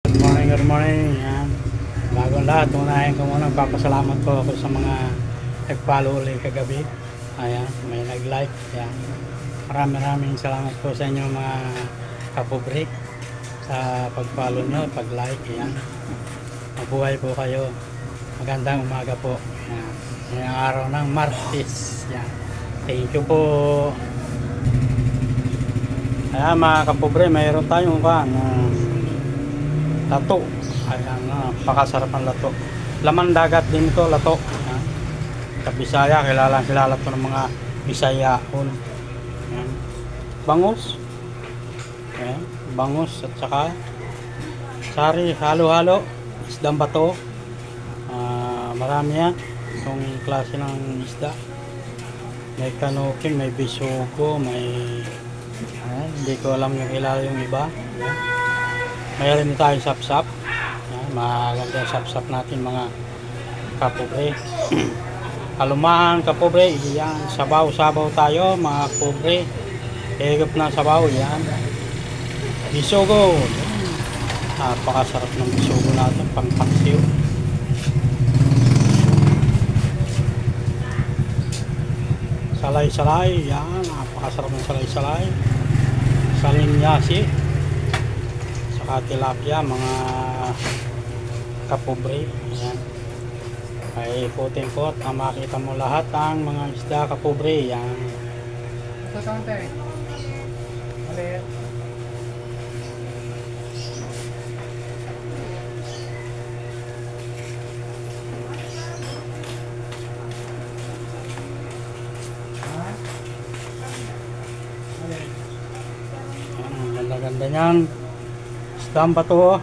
Good morning. Yan. Bagong lahat, unahin ko muna, papasalamat po ako sa mga nag-follow ulit kagabi. Ayan, may nag-like. Yan. Maraming salamat po sa inyo mga kapobre sa pag-follow nyo, pag-like. Yan. Mabuhay po kayo. Magandang umaga po. Yan. Ngayong araw ng Martes. Yan. Thank you po. Ayan mga kapobre, mayroon tayong lato. Ayan, pakasarap ang lato. Laman dagat din ito, lato. Ayan. Sa Bisaya, kilala ito ng mga Bisayaon. Ayan. Bangus. Ayan. Bangus at saka sari, halo-halo. Isdang bato. Marami yan. Itong klase ng isda. May kanuking, may bisugo, may... Ayan. Hindi ko alam yung kilala yung iba. Ayan. Mayroon din tayong sapsap. Maganda yung sapsap natin mga kapobre. Alumahan kapobre. Yan. Sabaw-sabaw tayo mga kapobre. Higop na sabaw. Yan. Bisugo. Napakasarap ng bisugo natin. Pangpaksiw. Salay-salay. Yan. Napakasarap ng salay-salay. Salinyasi. Tilapia mga kapobre. Ayan. Ay puting-pot na makita mo lahat ang mga isda kapobre. Yan. Ito counter. Ulit. Ganda-ganda niyan. Isdang bato.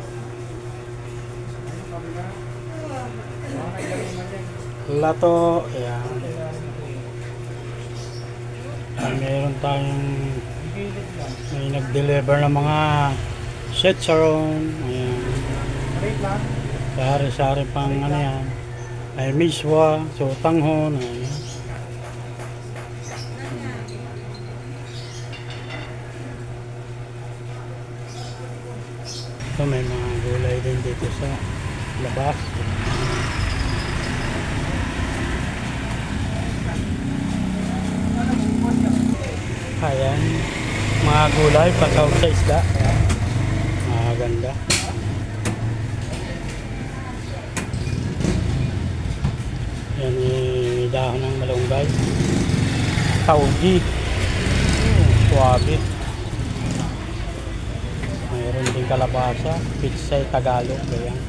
Lato. Ayan. Meron tayong may nag-deliver ng mga sitsaron. Ayan. Sari-sari pang ano yan. May miswa, sotanghon. Ayan. Ito may mga gulay din dito sa labas. Ayan, mga gulay pasawag sa isda. Ayan, maganda. Yan yung dahon ng malunggay. Taugi. Suwabe. Mayroon din kalabasa, pitsay Tagalog, ganyan.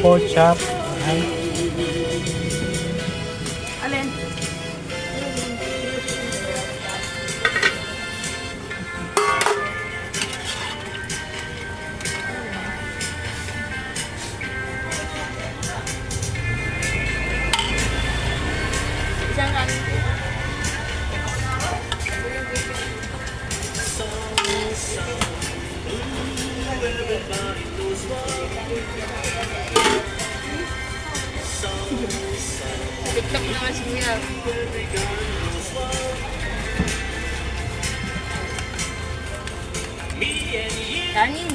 Pork chop. Alin? Isang ano? TikTok naman si Kuya. Kanin.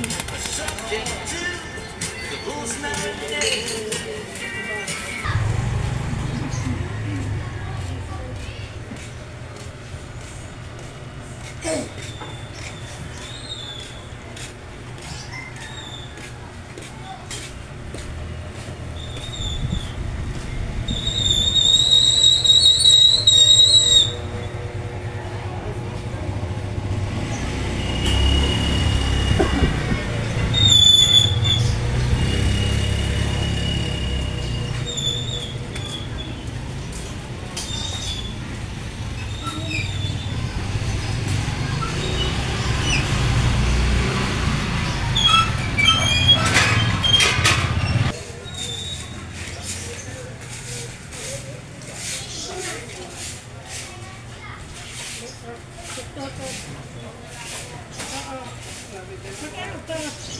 Magkano to?